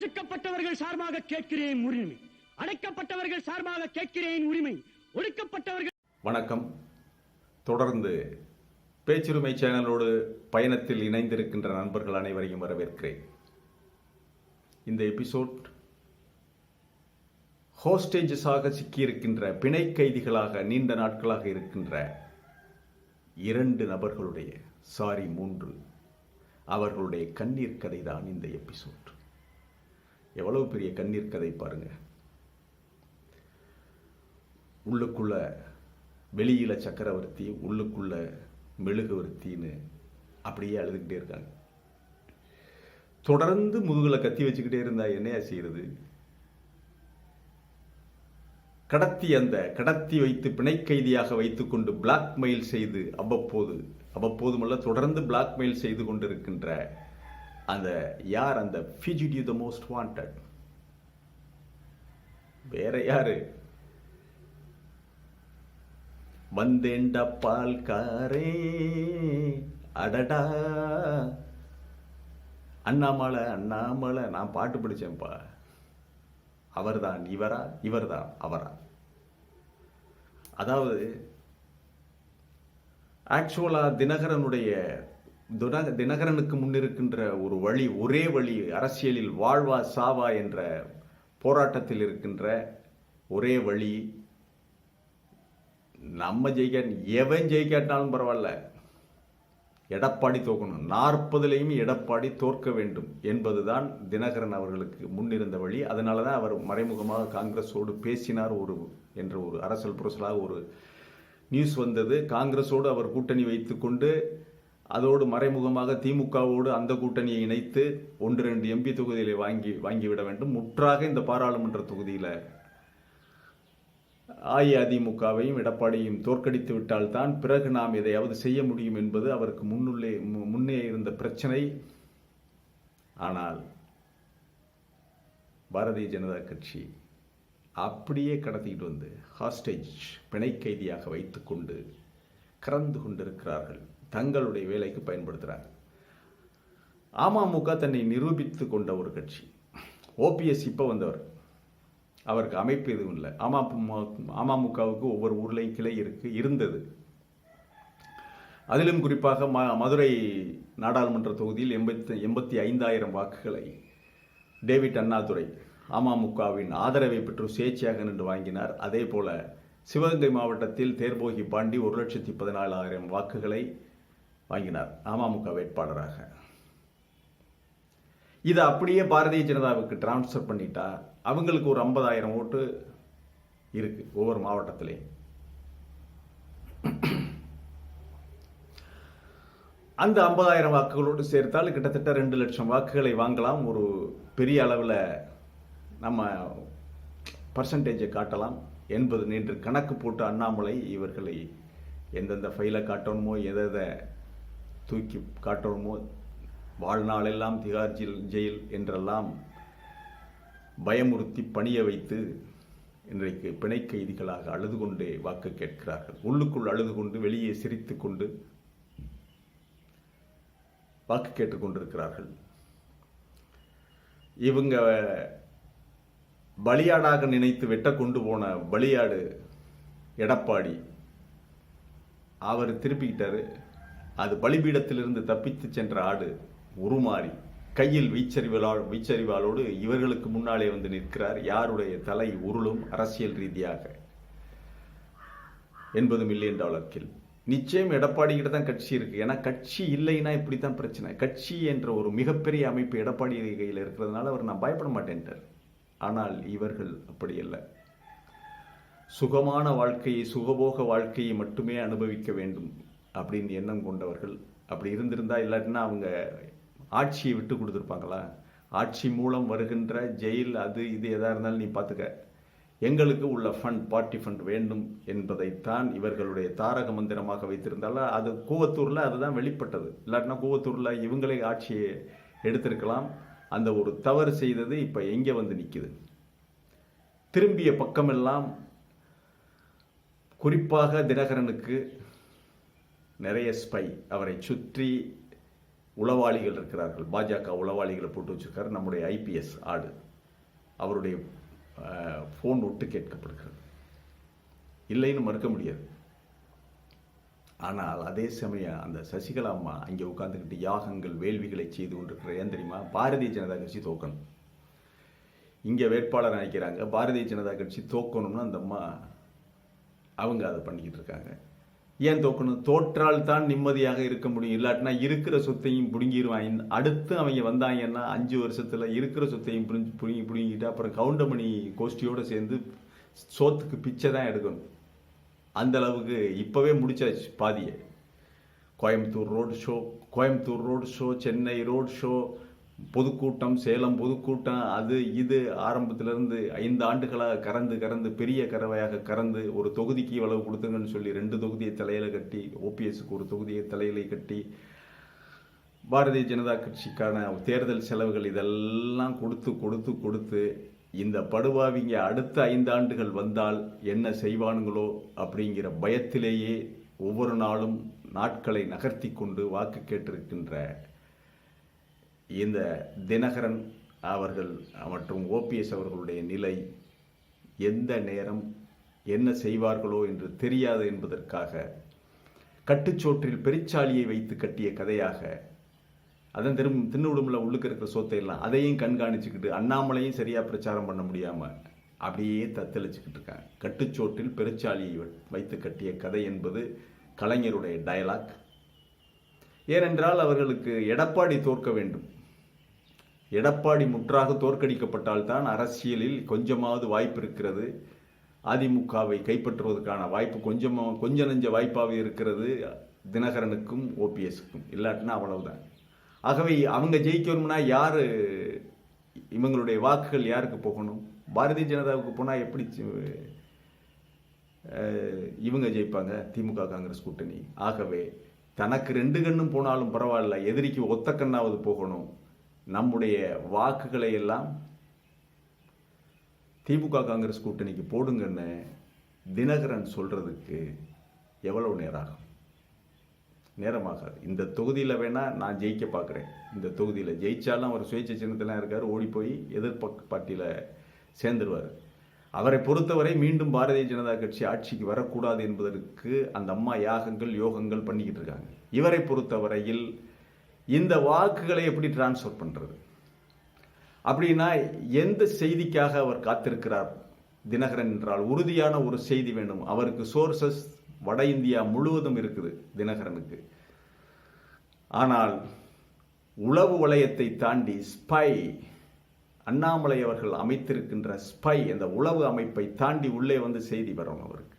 ஒடுக்கப்பட்டவர்கள் சார்பாக கேட்கிறேன் உரிமை, அடைக்கப்பட்டவர்கள் சார்பாக கேட்கிறேன் உரிமை, ஒடுக்கப்பட்டவர்கள். வணக்கம். தொடர்ந்து பேச்சுரிமை சேனலோடு பயணத்தில் இணைந்திருக்கின்ற நண்பர்கள் அனைவரையும் வரவேற்கிறேன். இந்த எபிசோட் ஹோஸ்டேஜஸாக சிக்கியிருக்கின்ற, பிணை கைதிகளாக நீண்ட நாட்களாக இருக்கின்ற 2 நபர்களுடைய 3 அவர்களுடைய கண்ணீர் கதை தான் இந்த எபிசோட். எவ்வளவு பெரிய கண்ணீர் கதை பாருங்க. உள்ளுக்குள்ள வெளியில சக்கரவர்த்தி, உள்ளுக்குள்ள மெழுகுவர்த்தின்னு அப்படியே அழுதுகிட்டே இருக்காங்க. தொடர்ந்து முதுகுல கத்தி வச்சுக்கிட்டே இருந்தா என்னையா செய்யறது? கடத்தி வைத்து பிணை கைதியாக வைத்துக்கொண்டு பிளாக்மெயில் செய்து அவ்வப்போதுமல்ல தொடர்ந்து பிளாக்மெயில் செய்து கொண்டிருக்கின்ற அந்த யார்? அந்த ஃபியூஜிட்டிவ், த மோஸ்ட் வாண்டட், வேற யாரு? வந்தேண்ட பால்காரே அடடா அண்ணாமலை. நான் பாட்டு படிச்சேன்ப்பா. அவர்தான் இவரா, இவர்தான் அவரா? அதாவது ஆக்சுவலா தினகரனுக்கு முன்னிருக்கின்ற ஒரு வழி, ஒரே வழி, அரசியலில் வாழ்வா சாவா என்ற போராட்டத்தில் இருக்கின்ற ஒரே வழி, நம்ம எவன் ஜெயிக்காட்டாலும் பரவாயில்ல, எடப்பாடி தோக்கணும், 40லையும் எடப்பாடி தோற்க வேண்டும் என்பதுதான் தினகரன் அவர்களுக்கு முன்னிருந்த வழி. அதனால தான் அவர் மறைமுகமாக காங்கிரஸோடு பேசினார் என்ற ஒரு அரசல் புரசலாக ஒரு நியூஸ் வந்தது. காங்கிரஸோடு அவர் கூட்டணி வைத்துக்கொண்டு அதோடு மறைமுகமாக திமுகவோடு அந்த கூட்டணியை இணைத்து 1-2 எம்பி தொகுதிகளை வாங்கிவிட வேண்டும். முற்றாக இந்த பாராளுமன்ற தொகுதியில் அஇஅதிமுகவையும் எடப்பாடியையும் தோற்கடித்து விட்டால்தான் பிறகு நாம் எதையாவது செய்ய முடியும் என்பது அவருக்கு முன்னே இருந்த பிரச்சனை. ஆனால் பாரதிய ஜனதா கட்சி அப்படியே கடத்திக்கிட்டு வந்து ஹாஸ்டேஜ், பிணை கைதியாக வைத்துக்கொண்டு கறந்து கொண்டிருக்கிறார்கள். தங்களுடைய வேலைக்கு பயன்படுத்துகிறார்கள். அமமுக தன்னை நிரூபித்து கொண்ட ஒரு கட்சி. ஓபிஎஸ் இப்போ வந்தவர், அவருக்கு அமைப்பு எதுவும் இல்லை. அமமுகவுக்கு ஒவ்வொரு ஊர்லையும் கிளை இருந்தது. அதிலும் குறிப்பாக மதுரை நாடாளுமன்ற தொகுதியில் 85,000 வாக்குகளை டேவிட் அண்ணாதுரை அமமுகவின் ஆதரவை பெற்று சுயேட்சையாக நின்று வாங்கினார். அதே போல சிவகங்கை மாவட்டத்தில் தேர்போகி பாண்டி 1,14,000 வாக்குகளை வாங்கினார் அமமுக வேட்பாளராக. இதை அப்படியே பாரதிய ஜனதாவுக்கு டிரான்ஸ்ஃபர் பண்ணிட்டா அவங்களுக்கு ஒரு 50,000 ஓட்டு இருக்கு ஒவ்வொரு மாவட்டத்திலையும். அந்த 50,000 வாக்குகளோடு சேர்த்தால் கிட்டத்தட்ட 2 லட்சம் வாக்குகளை வாங்கலாம். ஒரு பெரிய அளவில் நம்ம பர்சன்டேஜை காட்டலாம் என்பது நேற்று கணக்கு போட்டு அண்ணாமலை இவர்களை எந்தெந்த ஃபைலை காட்டணுமோ, எதை தூக்கி காட்டணுமோ, வாழ்நாளெல்லாம் திகார் ஜெயில் என்றெல்லாம் பயமுறுத்தி பணிய வைத்து இன்றைக்கு பிணை கைதிகளாக அழுது கொண்டே வாக்கு கேட்கிறார்கள். உள்ளுக்குள் அழுது கொண்டு வெளியே சிரித்து கொண்டு வாக்கு கேட்டுக்கொண்டிருக்கிறார்கள். இவங்க பலியாடாக நினைத்து வெட்ட கொண்டு போன பலியாடு எடப்பாடி, அவர் திருப்பிக்கிட்டாரு. அது பலிபீடத்திலிருந்து தப்பித்து சென்ற ஆடு உருமாறி கையில் வீச்சறிவாளோடு இவர்களுக்கு முன்னாலே வந்து நிற்கிறார். யாருடைய தலை உருளும் அரசியல் ரீதியாக $80 மில்லியன் கில். நிச்சயம் எடப்பாடி கிட்ட தான் கட்சி இருக்கு. ஏன்னா கட்சி இல்லைன்னா இப்படித்தான் பிரச்சனை. கட்சி என்ற ஒரு மிகப்பெரிய அமைப்பு எடப்பாடி கையில் இருக்கிறதுனால அவர் நான் பயப்பட மாட்டேன்ட்டார். ஆனால் இவர்கள் அப்படி அல்ல. சுகமான வாழ்க்கையை, சுகபோக வாழ்க்கையை மட்டுமே அனுபவிக்க வேண்டும் அப்படின்னு எண்ணம் கொண்டவர்கள். அப்படி இருந்திருந்தா, இல்லாட்டினா அவங்க ஆட்சியை விட்டு கொடுத்துருப்பாங்களா? ஆட்சி மூலம் வருகின்ற ஜெயில், அது இது எதாக இருந்தாலும் நீ பார்த்துக்க, எங்களுக்கு உள்ள ஃபண்ட், பார்ட்டி ஃபண்ட் வேண்டும் என்பதைத்தான் இவர்களுடைய தாரக மந்திரமாக வைத்திருந்தாலும் அது கூவத்தூரில் அதுதான் வெளிப்பட்டது. இல்லாட்டினா கூவத்தூரில் இவங்களே ஆட்சியை எடுத்திருக்கலாம். அந்த ஒரு தவறு செய்தது இப்போ எங்கே வந்து நிற்குது? திரும்பிய பக்கமெல்லாம் குறிப்பாக தினகரனுக்கு நிறைய ஸ்பை, அவரை சுற்றி உளவாளிகள் இருக்கிறார்கள். பாஜக உளவாளிகளை போட்டு வச்சிருக்காரு. நம்முடைய ஐபிஎஸ் ஆடு அவருடைய ஃபோன் ஒட்டு கேட்கப்படுகிறது. இல்லைன்னு மறுக்க முடியாது. ஆனால் அதே சமயம் அந்த சசிகலா அம்மா அங்கே உட்கார்ந்துக்கிட்டு யாகங்கள் வேள்விகளை செய்து கொண்டிருக்கிற ஏன் தெரியுமா? பாரதிய ஜனதா கட்சி தோக்கணும். இங்கே வேட்பாளர் நினைக்கிறாங்க பாரதிய ஜனதா கட்சி தோக்கணும்னு அந்த அம்மா அவங்க அதை பண்ணிக்கிட்டு இருக்காங்க. ஏன் தோக்கணும்? தோற்றால் தான் நிம்மதியாக இருக்க முடியும். இல்லாட்டினா இருக்கிற சொத்தையும் பிடுங்கிடுவாங்க. அடுத்து அவங்க வந்தாங்கன்னா 5 வருஷத்தில் இருக்கிற சொத்தையும் பிடுங்கிட்டு அப்புறம் கவுண்டமணி கோஷ்டியோடு சேர்ந்து சோத்துக்கு பிச்சை தான் எடுக்கணும். அந்த அளவுக்கு இப்போவே முடிச்சாச்சு பாதியை. Coimbatore road show, Chennai road show, பொதுக்கூட்டம், சேலம் பொதுக்கூட்டம், அது இது ஆரம்பத்திலிருந்து 5 ஆண்டுகளாக கறந்து பெரிய கறவையாக கறந்து ஒரு தொகுதிக்கு இவ்வளவு கொடுத்துங்கன்னு சொல்லி 2 தொகுதியை தலையில் கட்டி, ஓபிஎஸ்க்கு ஒரு தொகுதியை தலையில கட்டி, பாரதிய ஜனதா கட்சிக்கான தேர்தல் செலவுகள் இதெல்லாம் கொடுத்து இந்த படுவாவிங்க அடுத்த 5 ஆண்டுகள் வந்தால் என்ன செய்வானுங்களோ அப்படிங்கிற பயத்திலேயே ஒவ்வொரு நாளும் நாட்களை நகர்த்தி கொண்டு வாக்கு கேட்டிருக்கின்ற இந்த தினகரன் அவர்கள் மற்றும் ஓபிஎஸ் அவர்களுடைய நிலை எந்த நேரம் என்ன செய்வார்களோ என்று தெரியாது என்பதற்காக கட்டுச்சோற்றில் பெருச்சாளியை வைத்து கட்டிய கதையாக அதன் தின்னுடுமில் உள்ளுக்கு இருக்கிற சொத்தையெல்லாம் அதையும் கண்காணிச்சுக்கிட்டு அண்ணாமலையும் சரியாக பிரச்சாரம் பண்ண முடியாமல் அப்படியே தத்தளிச்சுக்கிட்டு இருக்காங்க. கட்டுச்சோற்றில் பெருச்சாலியை வைத்து கட்டிய கதை என்பது கலைஞருடைய டயலாக். ஏனென்றால் அவர்களுக்கு எடப்பாடி தோற்க வேண்டும். எடப்பாடி முற்றாக தோற்கடிக்கப்பட்டால்தான் அரசியலில் கொஞ்சமாவது வாய்ப்பு இருக்கிறது. அதிமுகவை கைப்பற்றுவதற்கான வாய்ப்பு கொஞ்ச நெஞ்ச வாய்ப்பாகவே இருக்கிறது தினகரனுக்கும் ஓபிஎஸ்க்கும். இல்லாட்டினா அவ்வளவுதான். ஆகவே அவங்க ஜெயிக்கணும்னா யார், இவங்களுடைய வாக்குகள் யாருக்கு போகணும்? பாரதிய ஜனதாவுக்கு போனால் எப்படி இவங்க ஜெயிப்பாங்க? திமுக காங்கிரஸ் கூட்டணி. ஆகவே தனக்கு 2 கண்ணும் போனாலும் பரவாயில்ல, எதிரிக்கு ஒத்த கண்ணாவது போகணும். நம்முடைய வாக்குகளை எல்லாம் திமுக காங்கிரஸ் கூட்டணிக்கு போடுங்கன்னு தினகரன் சொல்றதுக்கு எவ்வளவு நேரமாகாது. இந்த தொகுதியில் வேணா நான் ஜெயிக்க பார்க்குறேன். இந்த தொகுதியில் ஜெயிச்சாலும் அவர் சுயேட்சை சின்னத்திலாம் இருக்கார், ஓடி போய் எதிர்ப்பு பார்ட்டியில் சேர்ந்துருவார். அவரை பொறுத்தவரை மீண்டும் பாரதிய ஜனதா கட்சி ஆட்சிக்கு வரக்கூடாது என்பதற்கு அந்த அம்மா யாகங்கள் யோகங்கள் பண்ணிக்கிட்டு இருக்காங்க. இவரை பொறுத்தவரையில் இந்த வாக்குகளை எப்படி டிரான்ஸ்ஃபர் பண்ணுறது அப்படின்னா எந்த செய்திக்காக அவர் காத்திருக்கிறார் தினகரன் என்றால் உறுதியான ஒரு செய்தி வேணும். அவருக்கு சோர்சஸ் வட இந்தியா முழுவதும் இருக்குது தினகரனுக்கு. ஆனால் உளவு வளையத்தை தாண்டி ஸ்பை, அண்ணாமலை அவர்கள் அமைத்திருக்கின்ற ஸ்பை, அந்த உளவு அமைப்பை தாண்டி உள்ளே வந்து செய்தி வரணும். அவருக்கு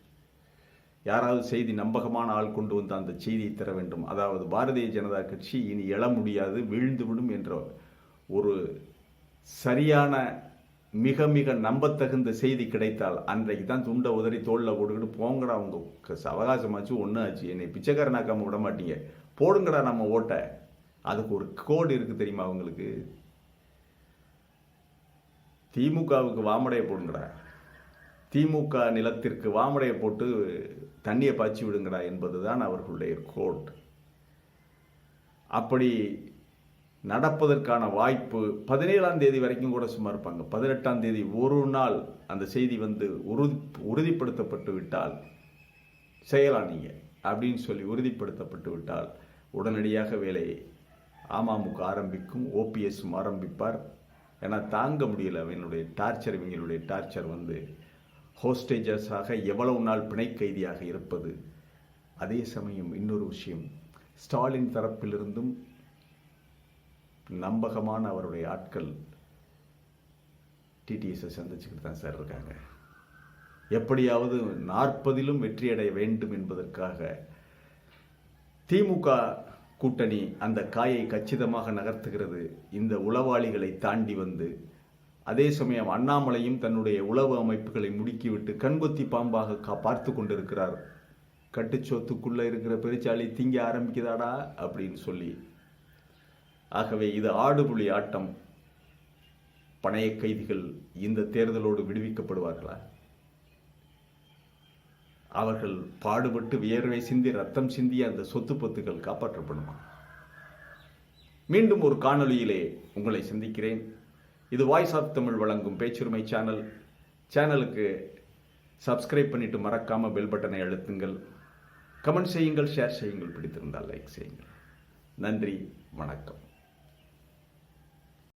யாராவது செய்தி நம்பகமான ஆள் கொண்டு வந்து அந்த செய்தியை தர வேண்டும். அதாவது பாரதிய ஜனதா கட்சி இனி எழ முடியாது, வீழ்ந்துவிடும் என்ற ஒரு சரியான மிக மிக நம்பத்தகுந்த செய்தி கிடைத்தால் அன்றைக்கு தான் துண்டை உதறி தோளில் போட்டுக்கிட்டு போங்கடா, அவங்க அவகாசமாச்சு ஒன்றும் ஆச்சு, என்னை பிச்சைக்காரனாக்காம விட மாட்டீங்க, போடுங்கடா நம்ம ஓட்டை. அதுக்கு ஒரு கோடு இருக்கு தெரியுமா அவங்களுக்கு? திமுகவுக்கு வாமடையை போடுங்கடா, திமுக நிலத்திற்கு வாமடையை போட்டு தண்ணியை பாய்ச்சி விடுங்கடா என்பதுதான் அவர்களுடைய கோட். அப்படி நடப்பதற்கான வாய்ப்பு 17ஆம் தேதி வரைக்கும் கூட சும்மா இருப்பாங்க. 18ஆம் தேதி ஒரு நாள் அந்த செய்தி வந்து உறுதிப்படுத்தப்பட்டு விட்டால் செய்யலாம் நீங்க அப்படின்னு சொல்லி உறுதிப்படுத்தப்பட்டு விட்டால் உடனடியாக வேலையை அமமுக ஆரம்பிக்கும், ஓபிஎஸும் ஆரம்பிப்பார். ஏன்னா தாங்க முடியல அவங்களுடைய டார்ச்சர். இவங்களுடைய டார்ச்சர் வந்து ஹோஸ்டேஜஸாக எவ்வளவு நாள் பிணை கைதியாக இருப்பது. அதே சமயம் இன்னொரு விஷயம், ஸ்டாலின் தரப்பிலிருந்தும் நம்பகமான அவருடைய ஆட்கள் டிடிஎஸை சந்திச்சுக்கிட்டு தான் சார் இருக்காங்க. எப்படியாவது 40லும் வெற்றியடைய வேண்டும் என்பதற்காக திமுக கூட்டணி அந்த காயை கச்சிதமாக நகர்த்துகிறது. இந்த உளவாளிகளை தாண்டி வந்து அதே சமயம் அண்ணாமலையும் தன்னுடைய உளவு அமைப்புகளை முடுக்கிவிட்டு கண்கொத்தி பாம்பாக பார்த்து கொண்டிருக்கிறார். கட்டுச்சோத்துக்குள்ள இருக்கிற பெருச்சாளி திங்க ஆரம்பிக்குதாடா அப்படின்னு சொல்லி. ஆகவே இது ஆடுபுலி ஆட்டம். பணைய கைதிகள் இந்த தேர்தலோடு விடுவிக்கப்படுவார்களா? அவர்கள் பாடுபட்டு வியர்வை சிந்தி ரத்தம் சிந்தி அந்த சொத்து பத்துக்கள் காப்பாற்றப்படுமா? மீண்டும் ஒரு காணொளியிலே உங்களை சந்திக்கிறேன். இது வாய்ஸ் ஆஃப் தமிழ் வழங்கும் பேச்சுரிமை சேனல். சேனலுக்கு சப்ஸ்கிரைப் பண்ணிட்டு மறக்காம பெல் பட்டனை அழுத்துங்கள். கமெண்ட் செய்யுங்கள், ஷேர் செய்யுங்கள், பிடித்திருந்தால் லைக் செய்யுங்கள். நன்றி, வணக்கம்.